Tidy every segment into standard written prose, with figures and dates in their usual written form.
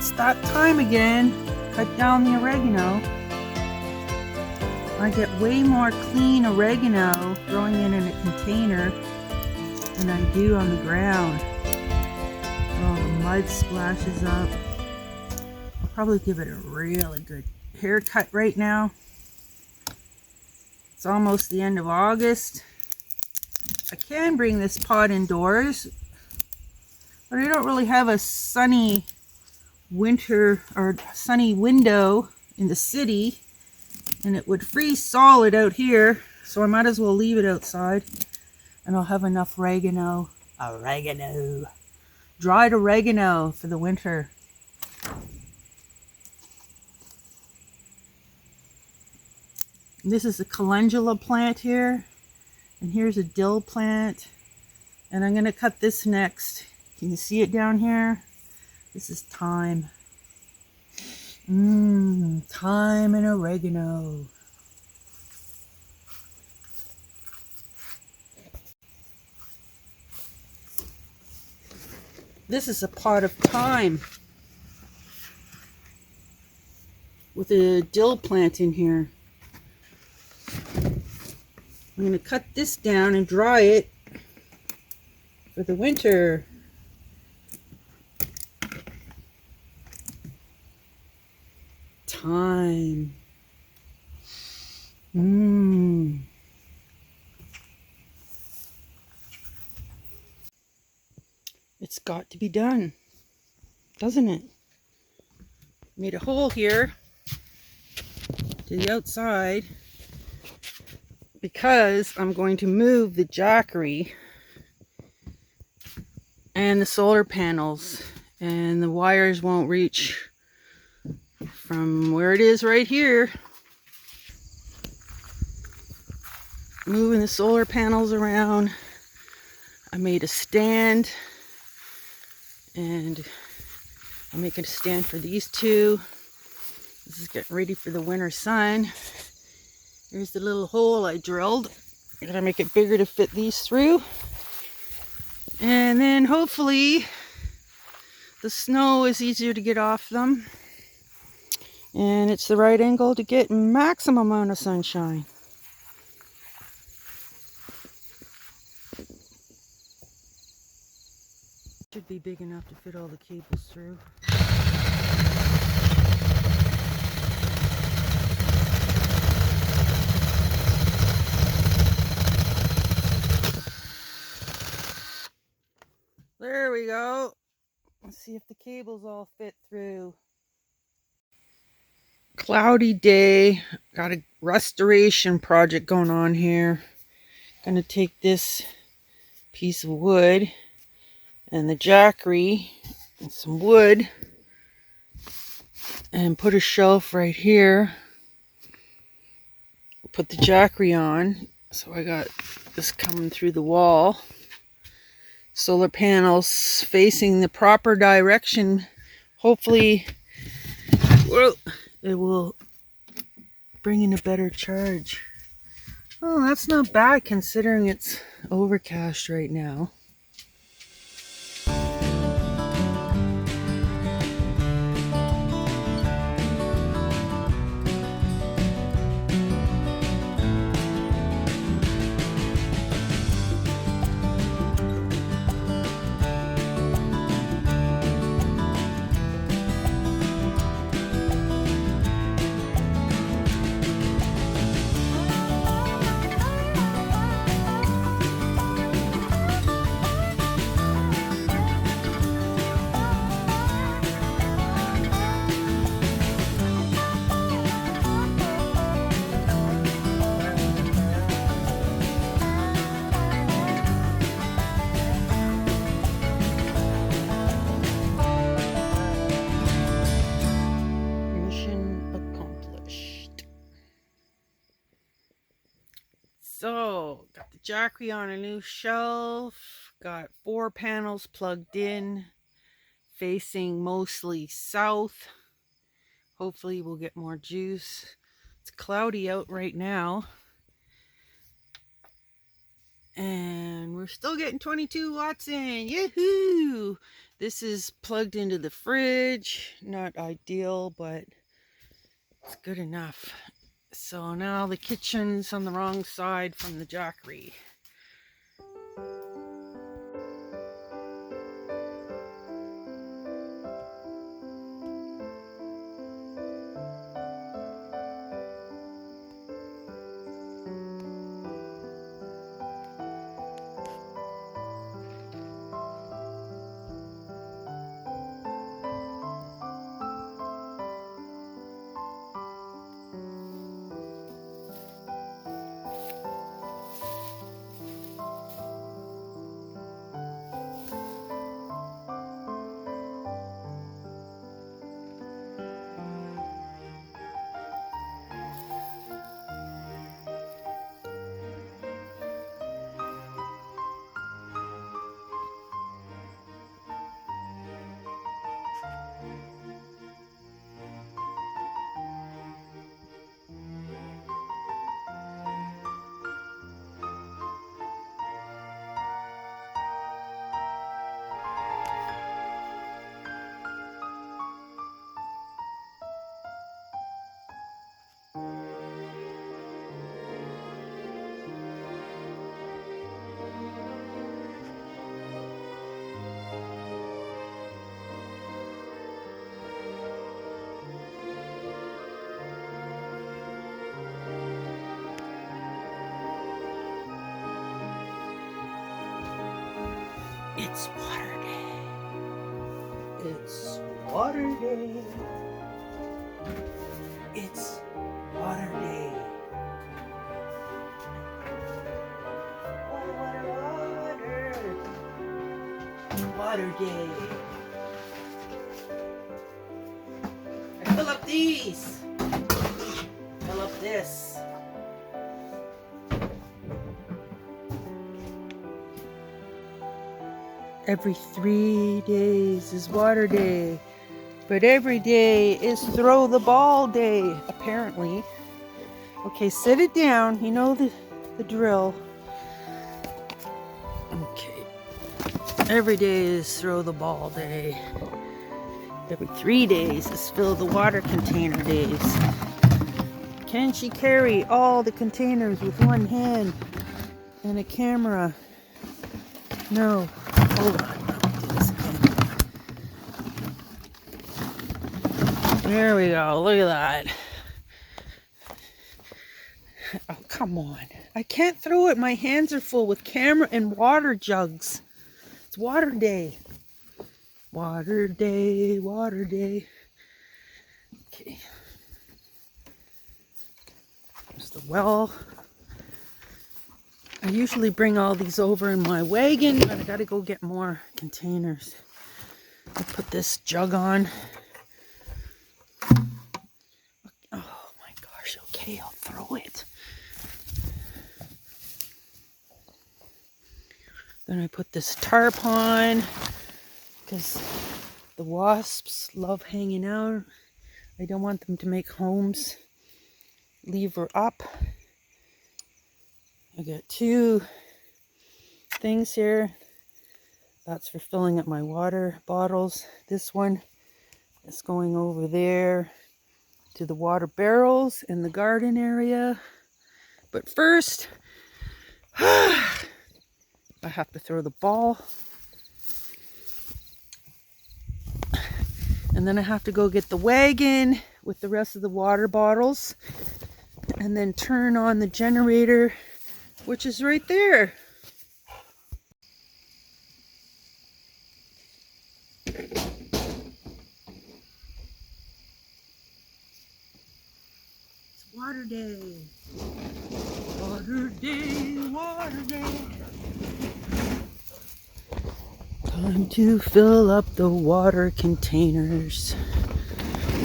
It's that time again. Cut down the oregano. I get way more clean oregano growing it in a container than I do on the ground. Oh, the mud splashes up. I'll probably give it a really good haircut right now. It's almost the end of August. I can bring this pot indoors, but I don't really have a sunny winter or sunny window in the city, and it would freeze solid out here, so I might as well leave it outside, and I'll have enough oregano, dried oregano for the winter. This is a calendula plant here, and here's a dill plant, and I'm going to cut this next. Can you see it down here? This is thyme. Thyme and oregano. This is a pot of thyme with a dill plant in here. I'm going to cut this down and dry it for the winter. Thyme. It's got to be done, doesn't it? Made a hole here to the outside because I'm going to move the jackery and the solar panels, and the wires won't reach from where it is right here. Moving the solar panels around. I made a stand, and I'm making a stand for these two. This is getting ready for the winter sun. Here's the little hole I drilled. I'm gonna make it bigger to fit these through. And then hopefully the snow is easier to get off them. And it's the right angle to get maximum amount of sunshine. Should be big enough to fit all the cables through. There we go. Let's see if the cables all fit through. Cloudy day. Got a restoration project going on here. Gonna take this piece of wood and the jackery and some wood and put a shelf right here. Put the jackery on. So I got this coming through the wall. Solar panels facing the proper direction. Hopefully it will bring in a better charge. Oh, that's not bad considering it's overcast right now. So, got the jackery on a new shelf, got 4 panels plugged in, facing mostly south. Hopefully we'll get more juice. It's cloudy out right now. And we're still getting 22 watts in. Yahoo! This is plugged into the fridge. Not ideal, but it's good enough. So now the kitchen's on the wrong side from the jackery. It's water day. It's water day. It's water day. Water, water, water. Water day. I fill up these. Fill up this. Every 3 days is water day, but every day is throw the ball day, apparently. Okay, sit it down. You know the drill. Okay. Every day is throw the ball day. Every 3 days is fill the water container days. Can she carry all the containers with one hand and a camera? No. Hold on. I'll do this again. There we go. Look at that. Oh, come on. I can't throw it. My hands are full with camera and water jugs. It's water day. Water day, water day. Okay. There's the well. I usually bring all these over in my wagon, but I gotta go get more containers. I'll put this jug on. Oh my gosh, okay, I'll throw it. Then I put this tarp on because the wasps love hanging out. I don't want them to make homes. Leave her up. I got 2 things here. That's for filling up my water bottles. This one is going over there to the water barrels in the garden area. But first, I have to throw the ball. And then I have to go get the wagon with the rest of the water bottles. And then turn on the generator, which is right there. It's water day. Water day, water day. Time to fill up the water containers.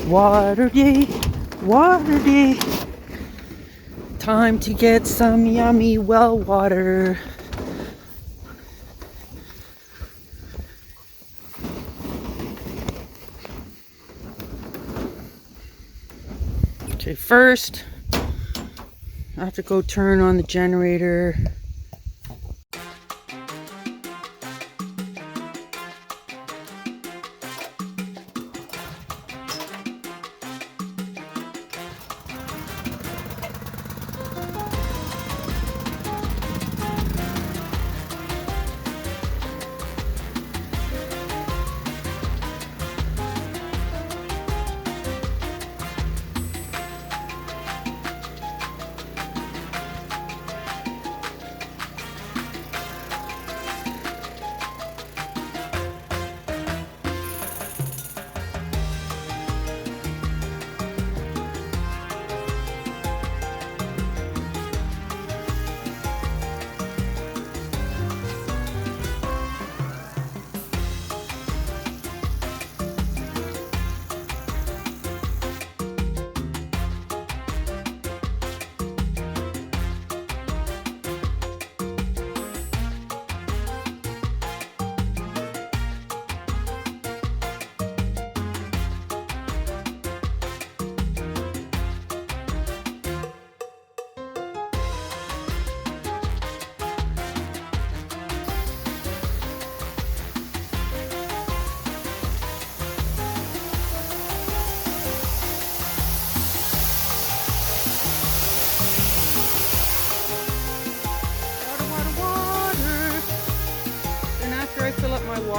Water day, water day. Time to get some yummy well water. Okay, first I have to go turn on the generator.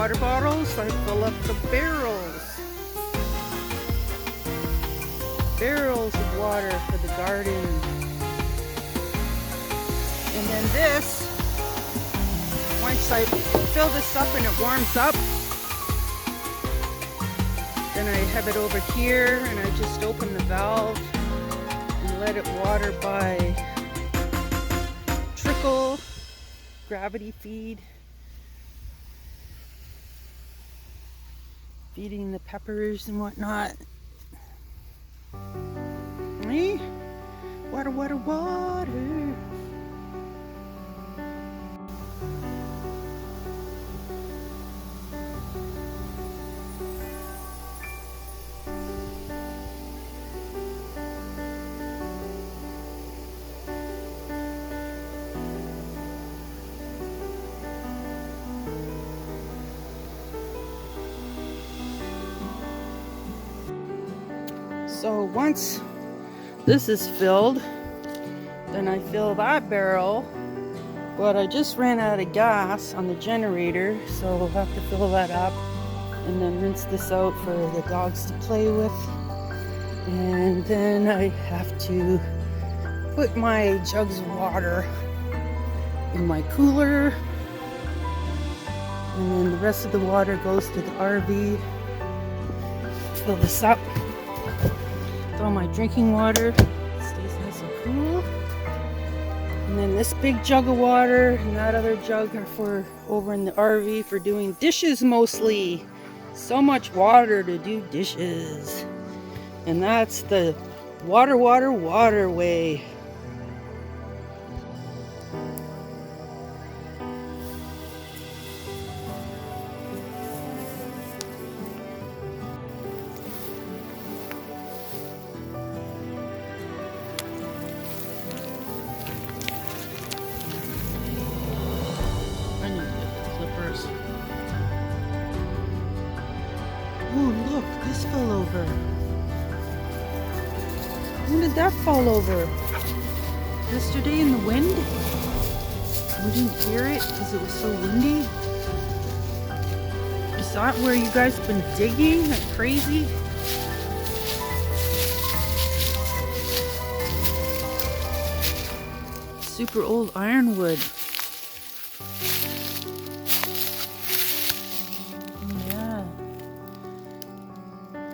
water bottles, so I fill up the barrels. Barrels of water for the garden. And then this, once I fill this up and it warms up, then I have it over here and I just open the valve and let it water by trickle, gravity feed, feeding the peppers and whatnot. Hey, water, water, water. So once this is filled, then I fill that barrel, but I just ran out of gas on the generator, so I'll have to fill that up and then rinse this out for the dogs to play with. And then I have to put my jugs of water in my cooler, and then the rest of the water goes to the RV. Fill this up. All my drinking water stays nice and cool. And then this big jug of water and that other jug are for over in the RV for doing dishes mostly. So much water to do dishes. And that's the water way. Oh, look, this fell over. When did that fall over? Yesterday in the wind? We didn't hear it because it was so windy? Is that where you guys have been digging like crazy? Super old ironwood.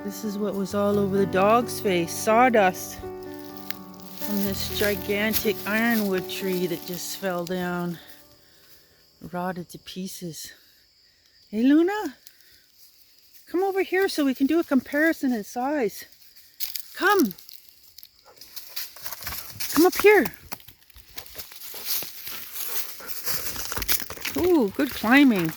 This is what was all over the dog's face. Sawdust from this gigantic ironwood tree that just fell down. Rotted to pieces. Hey Luna, come over here so we can do a comparison in size. Come. Come up here. Ooh, good climbing.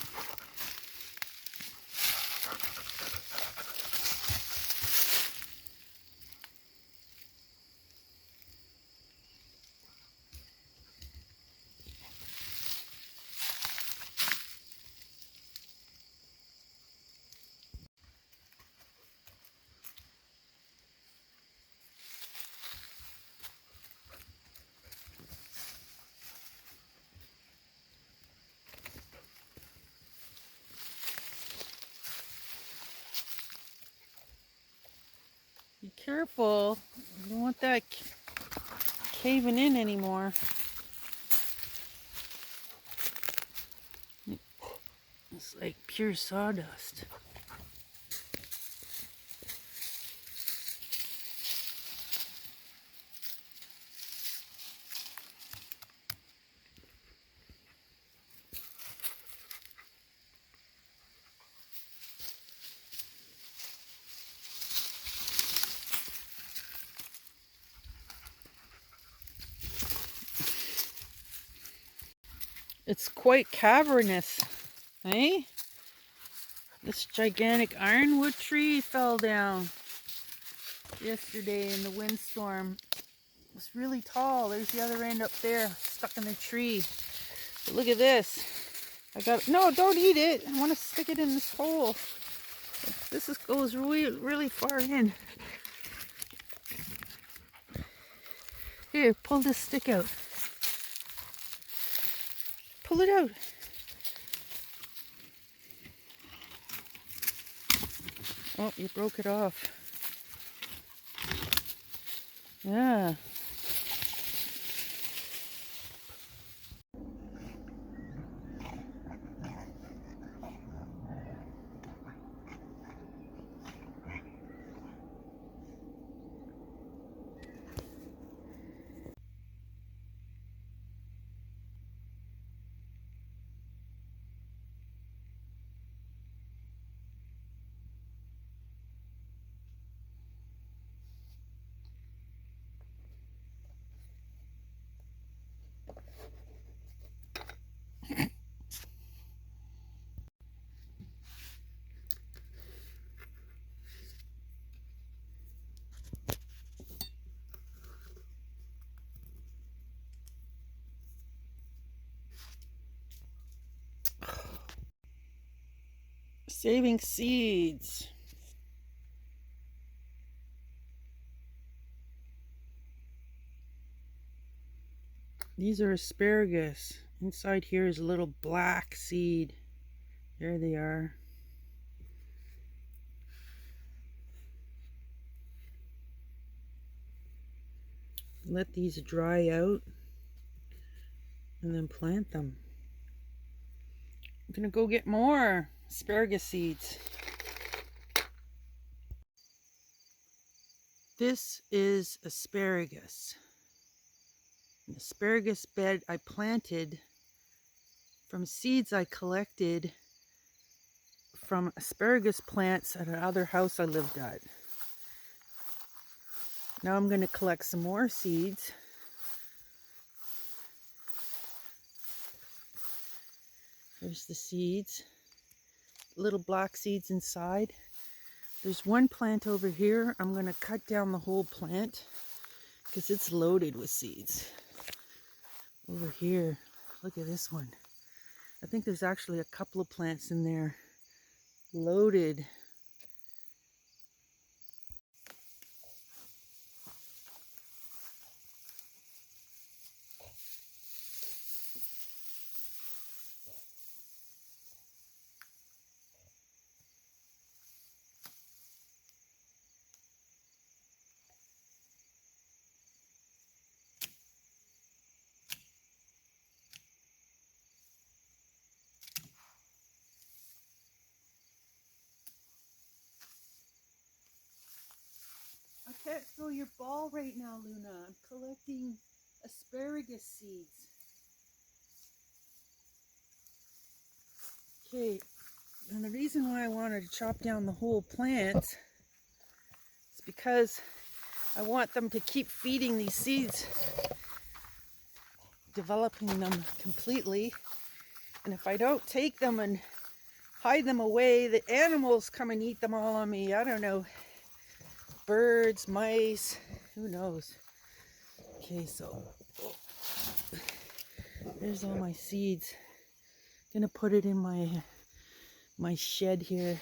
Be careful. You don't want that caving in anymore. It's like pure sawdust. It's quite cavernous, eh? This gigantic ironwood tree fell down yesterday in the windstorm. It was really tall. There's the other end up there, stuck in the tree. But look at this. No, don't eat it. I want to stick it in this hole. Goes really far in. Here, pull this stick out. Pull it out. Oh, you broke it off. Yeah. Saving seeds. These are asparagus. Inside here is a little black seed. There they are. Let these dry out and then plant them. I'm gonna go get more asparagus seeds. This is asparagus. An asparagus bed I planted from seeds I collected from asparagus plants at another house I lived at. Now I'm going to collect some more seeds. There's the seeds, little black seeds inside. There's one plant over here. I'm going to cut down the whole plant because it's loaded with seeds. Over here, look at this one. I think there's actually a couple of plants in there loaded. I can't throw your ball right now, Luna. I'm collecting asparagus seeds. Okay, and the reason why I wanted to chop down the whole plant is because I want them to keep feeding these seeds, developing them completely. And if I don't take them and hide them away, the animals come and eat them all on me. I don't know. Birds, mice, who knows. Okay, so there's all my seeds. Gonna put it in my shed here.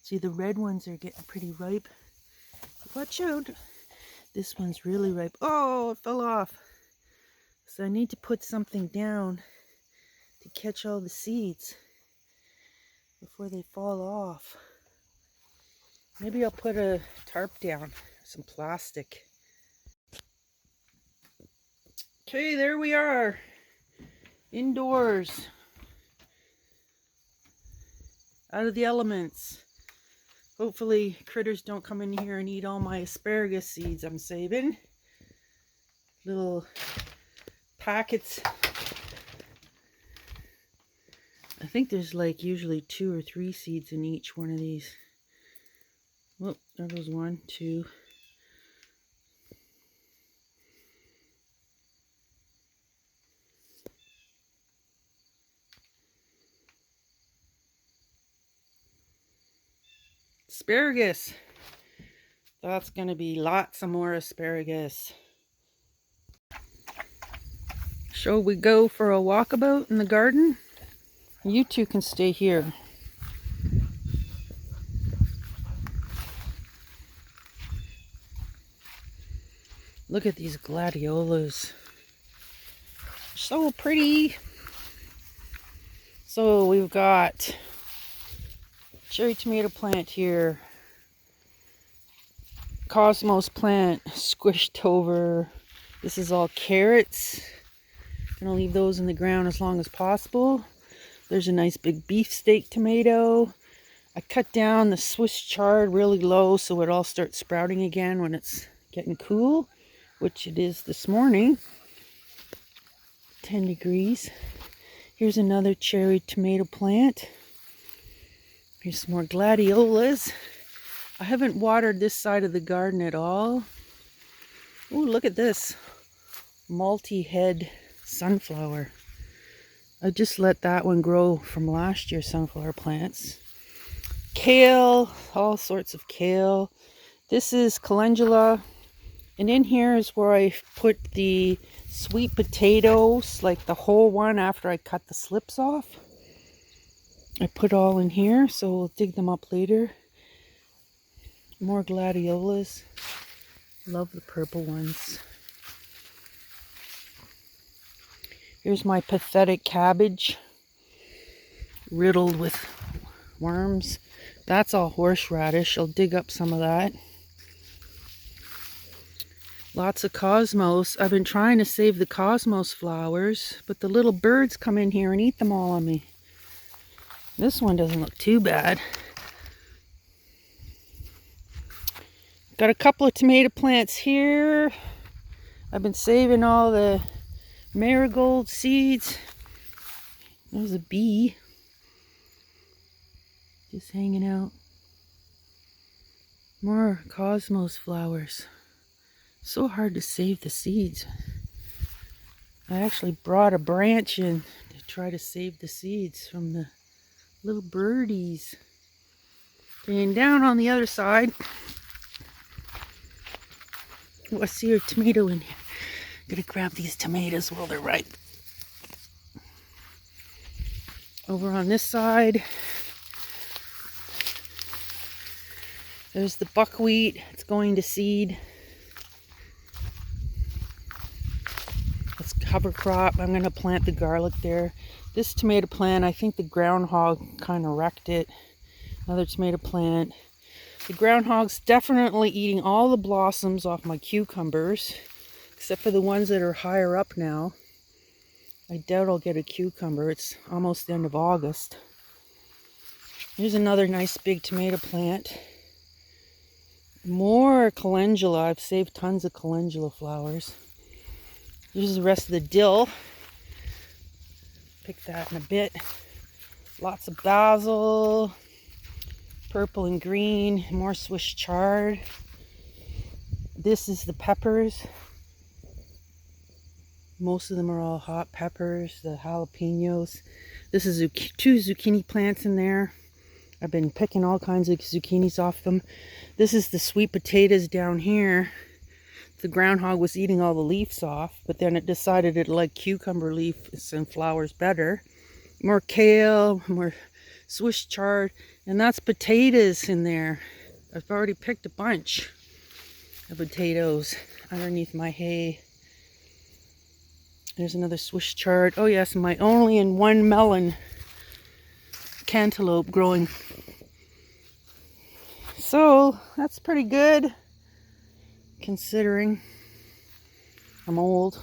See, the red ones are getting pretty ripe. Watch out. This one's really ripe. Oh, it fell off. So I need to put something down to catch all the seeds before they fall off. Maybe I'll put a tarp down, some plastic. Okay, there we are, indoors, out of the elements. Hopefully critters don't come in here and eat all my asparagus seeds I'm saving. Little packets. I think there's like usually 2 or 3 seeds in each one of these. Well, there goes 1, 2. Asparagus. That's going to be lots of more asparagus. Shall we go for a walkabout in the garden? You two can stay here. Look at these gladiolas. So pretty. So we've got cherry tomato plant here. Cosmos plant squished over. This is all carrots. Gonna leave those in the ground as long as possible. There's a nice big beefsteak tomato. I cut down the Swiss chard really low so it all starts sprouting again when it's getting cool, which it is this morning. 10 degrees. Here's another cherry tomato plant. Here's some more gladiolas. I haven't watered this side of the garden at all. Oh, look at this. Multi-head sunflower. I just let that one grow from last year's sunflower plants. Kale, all sorts of kale. This is calendula. And in here is where I put the sweet potatoes, like the whole one after I cut the slips off. I put all in here, so we'll dig them up later. More gladiolas. Love the purple ones. Here's my pathetic cabbage, riddled with worms. That's all horseradish. I'll dig up some of that. Lots of cosmos. I've been trying to save the cosmos flowers, but the little birds come in here and eat them all on me. This one doesn't look too bad. Got a couple of tomato plants here. I've been saving all the marigold seeds. There's a bee just hanging out. More cosmos flowers. So hard to save the seeds. I actually brought a branch in to try to save the seeds from the little birdies. And down on the other side, oh, I see a tomato in here. I'm gonna grab these tomatoes while they're ripe. Over on this side, there's the buckwheat. It's going to seed. It's cover crop. I'm going to plant the garlic there. This tomato plant, I think the groundhog kind of wrecked it. Another tomato plant. The groundhog's definitely eating all the blossoms off my cucumbers, except for the ones that are higher up now. I doubt I'll get a cucumber. It's almost the end of August. Here's another nice big tomato plant. More calendula. I've saved tons of calendula flowers. Here's the rest of the dill. Pick that in a bit. Lots of basil. Purple and green. More Swiss chard. This is the peppers. Most of them are all hot peppers. The jalapenos. This is two zucchini plants in there. I've been picking all kinds of zucchinis off them. This is the sweet potatoes down here. The groundhog was eating all the leaves off, but then it decided it liked cucumber leaves and flowers better. More kale, more Swiss chard, and that's potatoes in there. I've already picked a bunch of potatoes underneath my hay. There's another Swiss chard. Oh yes, my only and one melon cantaloupe growing. So that's pretty good considering I'm old.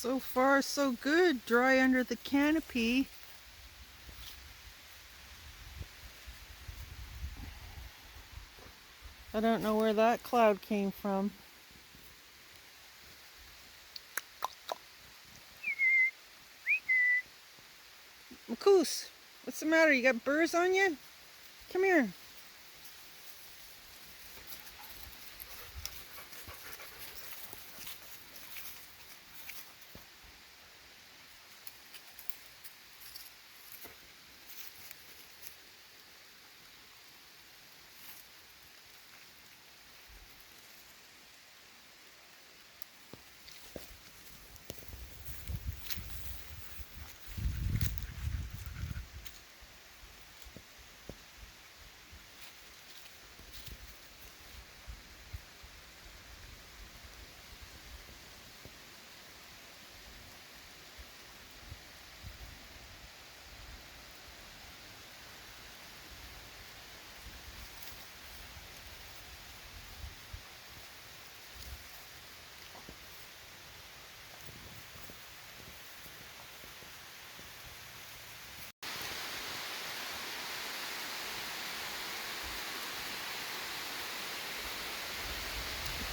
So far, so good. Dry under the canopy. I don't know where that cloud came from. Macoos, what's the matter? You got burrs on you? Come here.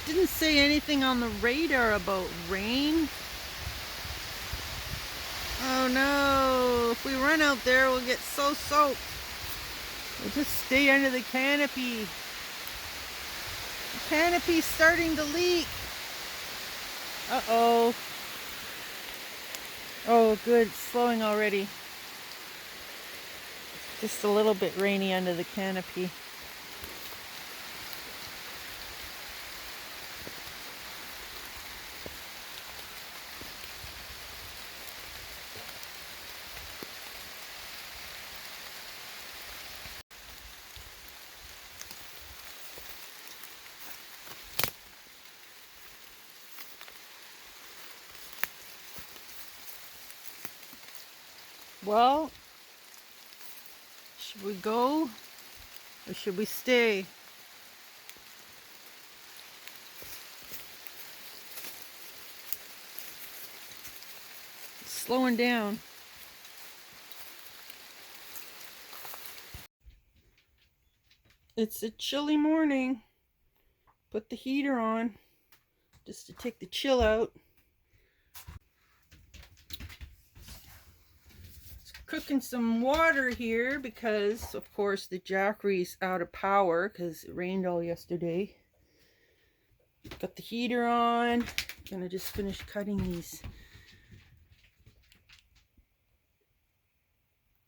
Didn't say anything on the radar about rain. Oh no, if we run out there, we'll get so soaked. We'll just stay under the canopy. The canopy's starting to leak. Uh-oh. Oh, good, it's slowing already. Just a little bit rainy under the canopy. Well, should we go or should we stay? It's slowing down. It's a chilly morning. Put the heater on just to take the chill out. Cooking some water here because of course the jackery's out of power because it rained all yesterday. Got the heater on. Gonna just finish cutting these.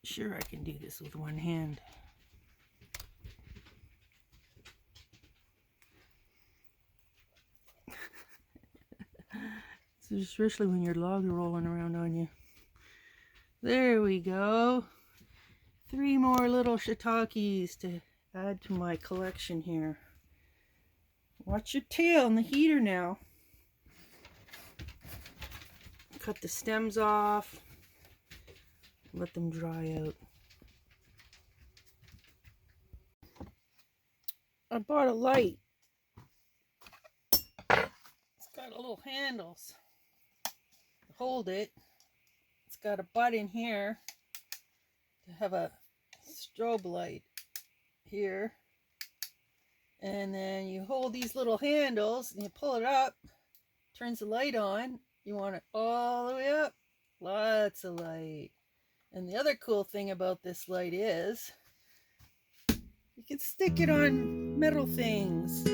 Sure, I can do this with one hand. Especially when your logs are rolling around on you. There we go. 3 more little shiitakes to add to my collection here. Watch your tail on the heater now. Cut the stems off. Let them dry out. I bought a light. It's got little handles to hold it. It's got a button here to have a strobe light here. And then you hold these little handles and you pull it up, turns the light on. You want it all the way up. Lots of light. And the other cool thing about this light is you can stick it on metal things.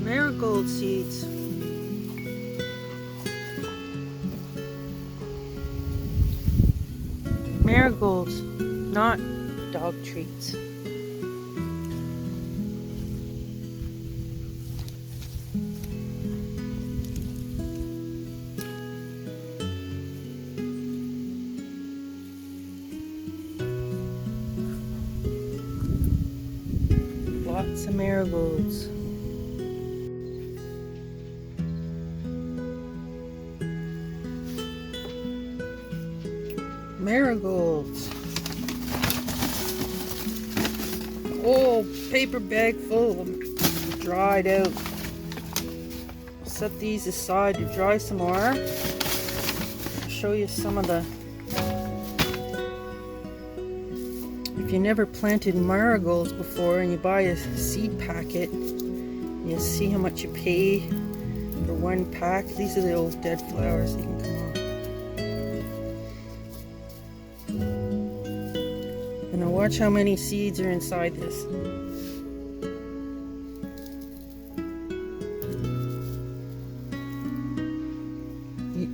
Marigold seeds. Marigolds, not dog treats. Lots of marigolds. Marigolds. Whole paper bag full of them, dried out. I'll set these aside to dry some more. I'll show you some of the... If you never planted marigolds before and you buy a seed packet, you'll see how much you pay for one pack. These are the old dead flowers that can come off. And now watch how many seeds are inside this.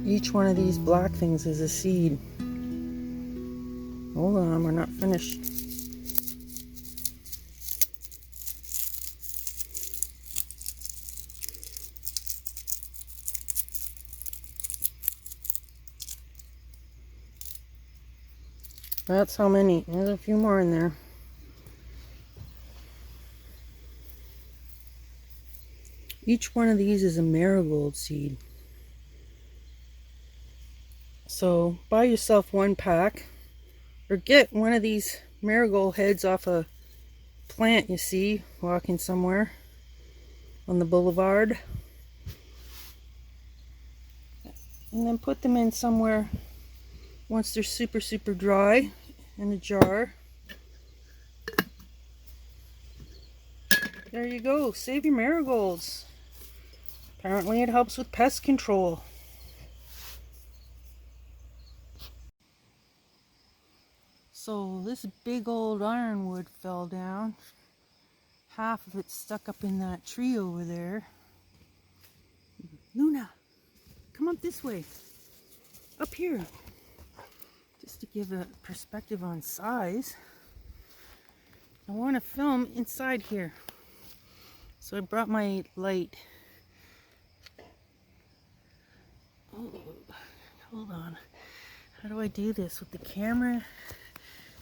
Each one of these black things is a seed. Hold on, we're not finished. That's how many. There's a few more in there. Each one of these is a marigold seed. So buy yourself one pack, or get one of these marigold heads off a plant you see walking somewhere on the boulevard, and then put them in somewhere once they're super dry in a jar. There you go. Save your marigolds. Apparently it helps with pest control. So this big old ironwood fell down. Half of it stuck up in that tree over there. Luna, come up this way. Up here. Just to give a perspective on size. I want to film inside here. So I brought my light. Oh, hold on. How do I do this with the camera?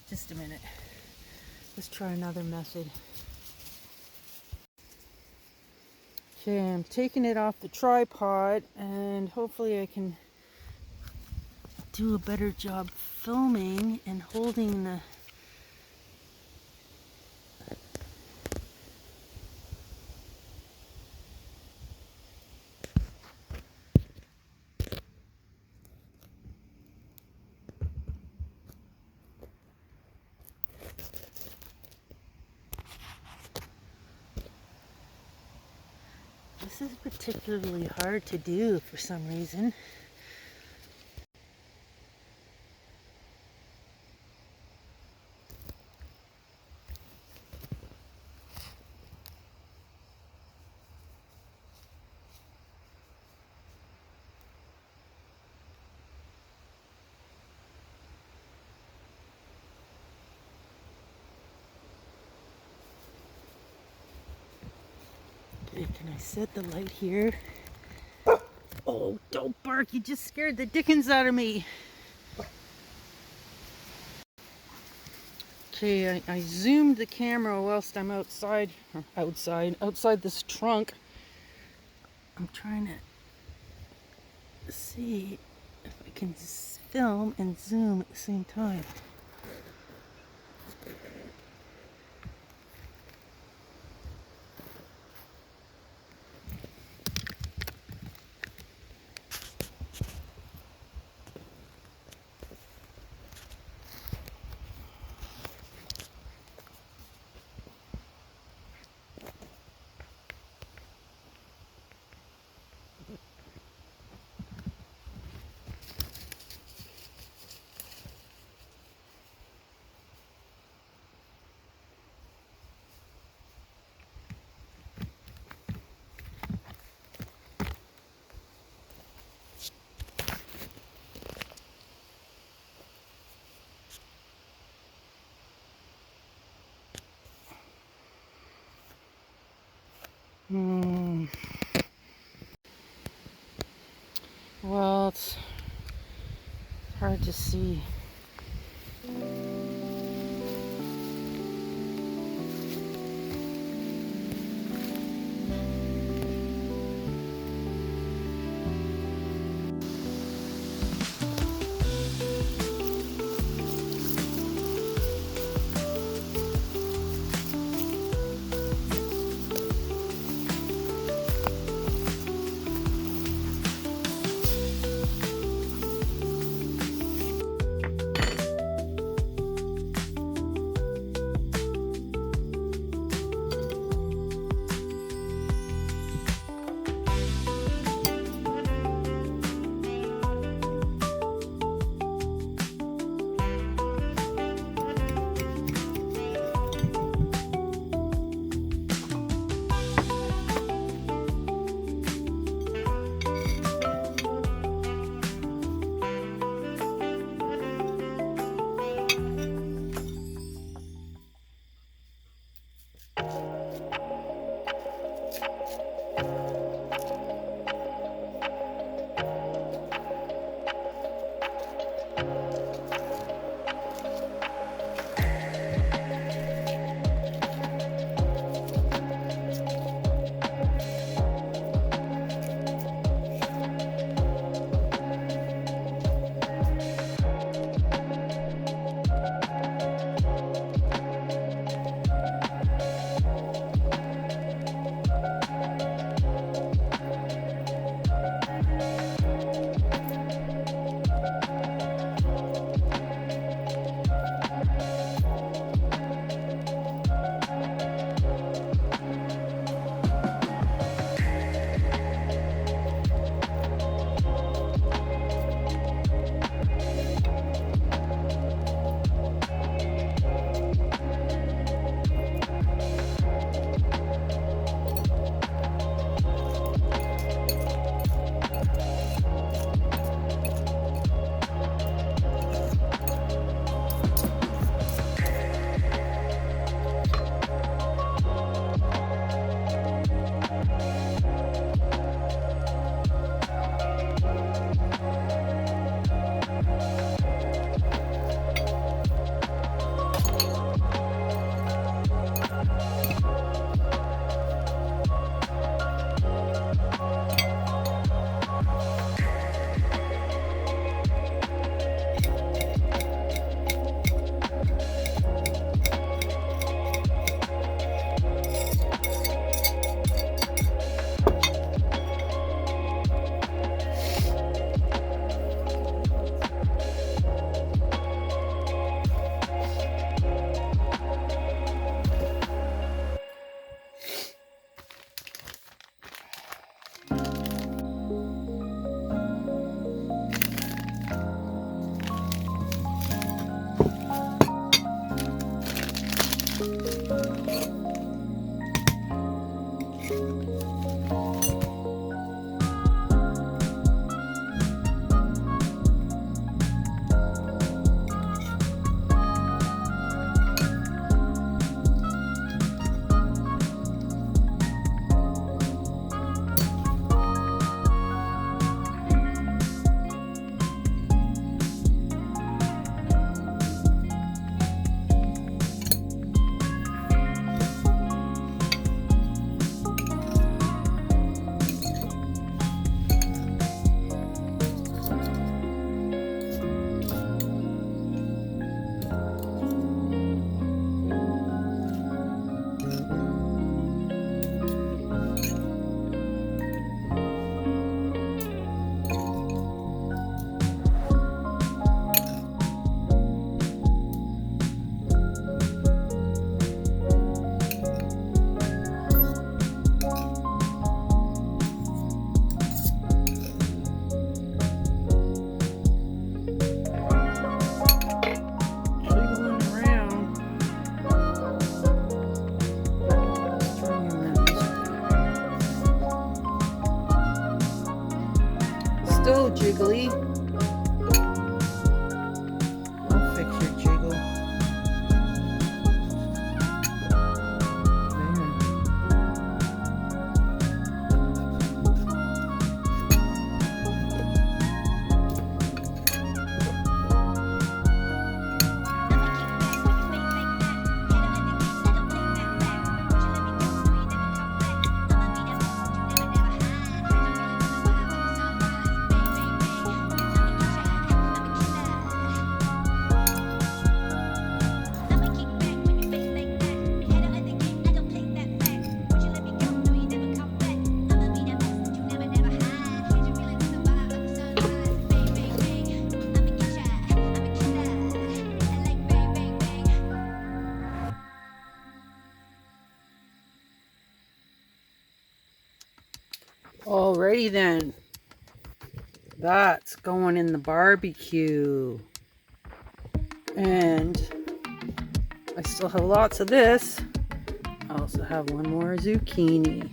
Just a minute. Let's try another method. Okay, I'm taking it off the tripod and hopefully I can do a better job filming and holding the... This is particularly hard to do for some reason. Okay, can I set the light here? Oh, don't bark, you just scared the dickens out of me. Okay, I zoomed the camera whilst I'm outside this trunk. I'm trying to see if I can film and zoom at the same time. Well, it's hard to see. Still jiggly. I'll fix your jiggle. Alrighty then. That's going in the barbecue. And I still have lots of this. I also have one more zucchini.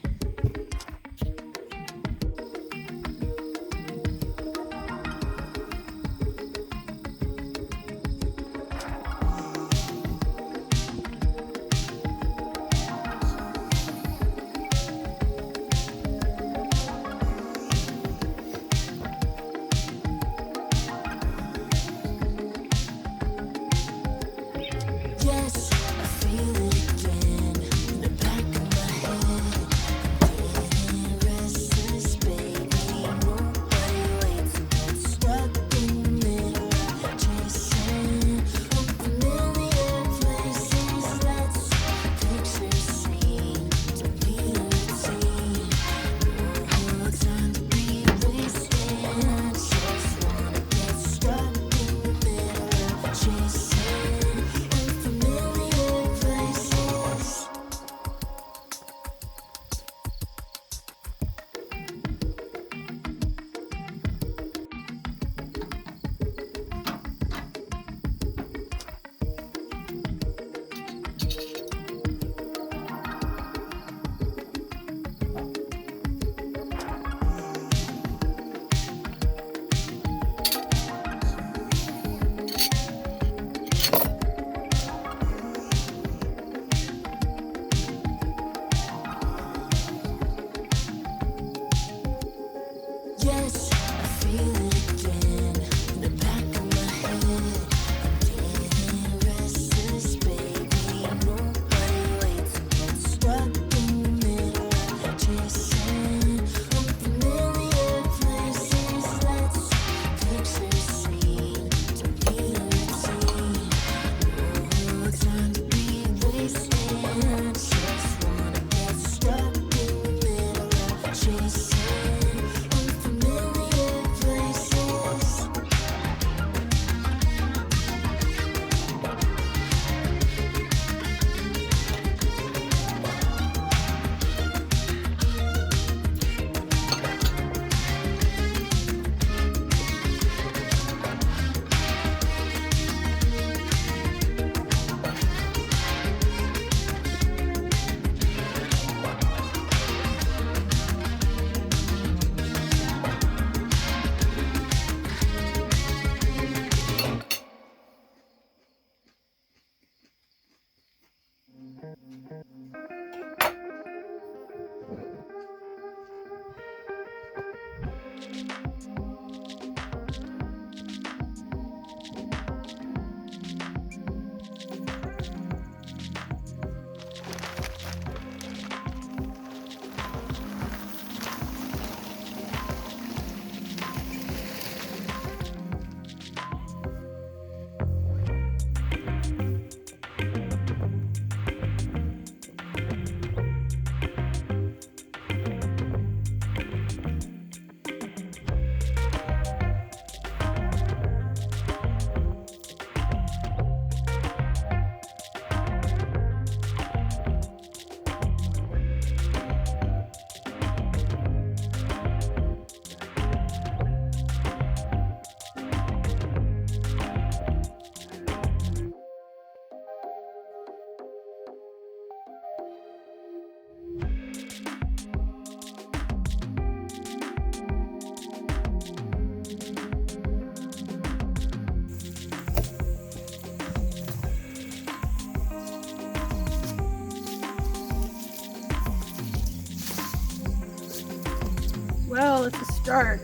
Well, it's a start.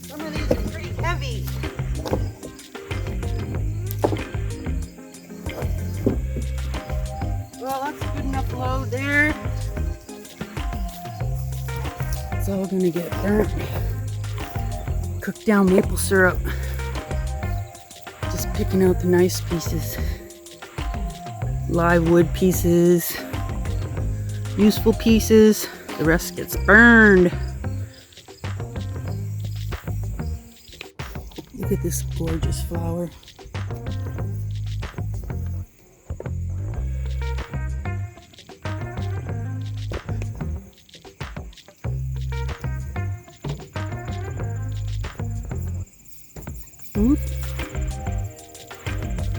Some of these are pretty heavy. Well, that's a good enough load there. It's all gonna get burnt. Cooked down maple syrup. Just picking out the nice pieces. Live wood pieces. Useful pieces. The rest gets burned. Look at this gorgeous flower.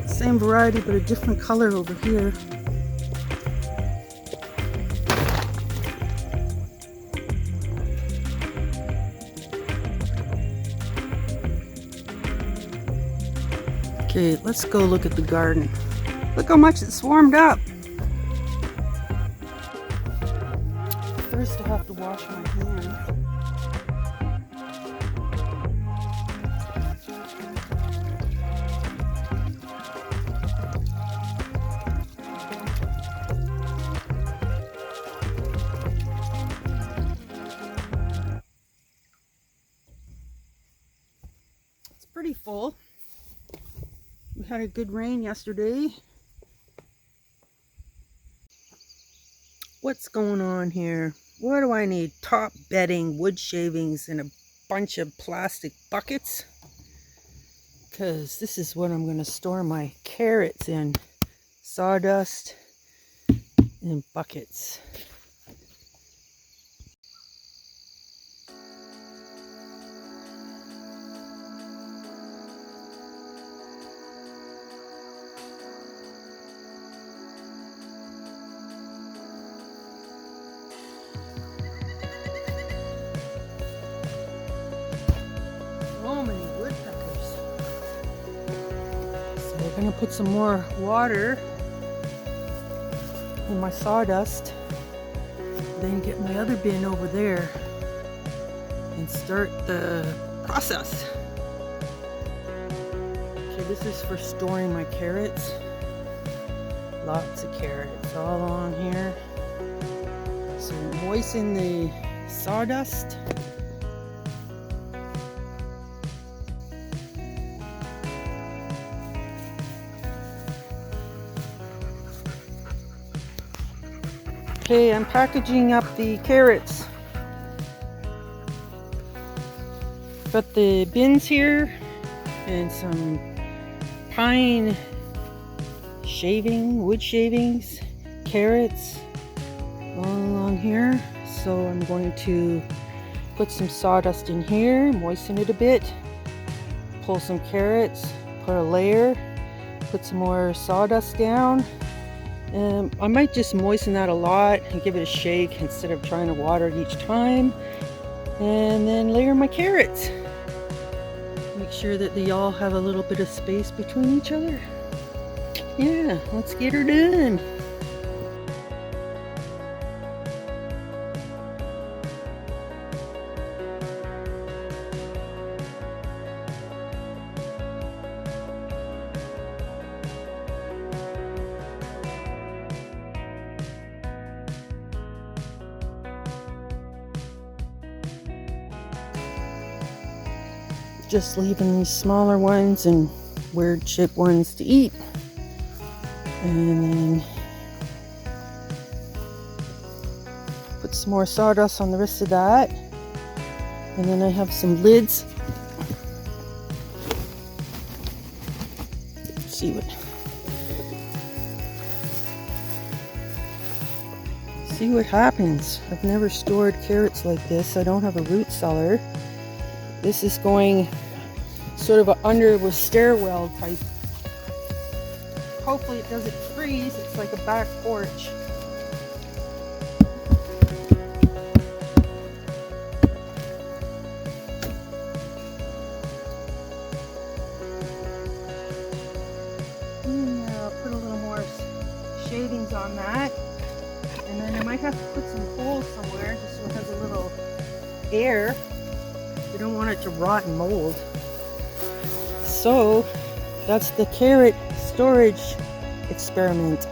Same variety, but a different color over here. Okay, let's go look at the garden. Look how much it's swarmed up. First I have to wash my hands. It's pretty full. We had a good rain yesterday. What's going on here? What do I need? Top bedding, wood shavings, and a bunch of plastic buckets. Because this is what I'm going to store my carrots in. Sawdust and buckets. So many woodpeckers. So we're going to put some more water in my sawdust. Then get my other bin over there and start the process. Okay, this is for storing my carrots. Lots of carrots all on here. So moisten the sawdust. Okay, I'm packaging up the carrots. Got the bins here and some pine wood shavings, carrots all along here. So I'm going to put some sawdust in here, moisten it a bit, pull some carrots, put a layer, put some more sawdust down. I might just moisten that a lot and give it a shake instead of trying to water it each time. And then layer my carrots. Make sure that they all have a little bit of space between each other. Yeah, let's get her done. Just leaving these smaller ones and weird shaped ones to eat. And then put some more sawdust on the rest of that. And then I have some lids. Let's see what happens. I've never stored carrots like this. I don't have a root cellar. This is going sort of under with stairwell type. Hopefully it doesn't freeze. It's like a back porch. I'll put a little more shavings on that. And then I might have to put some holes somewhere just so it has a little air. We don't want it to rot and mold. So that's the carrot storage experiment.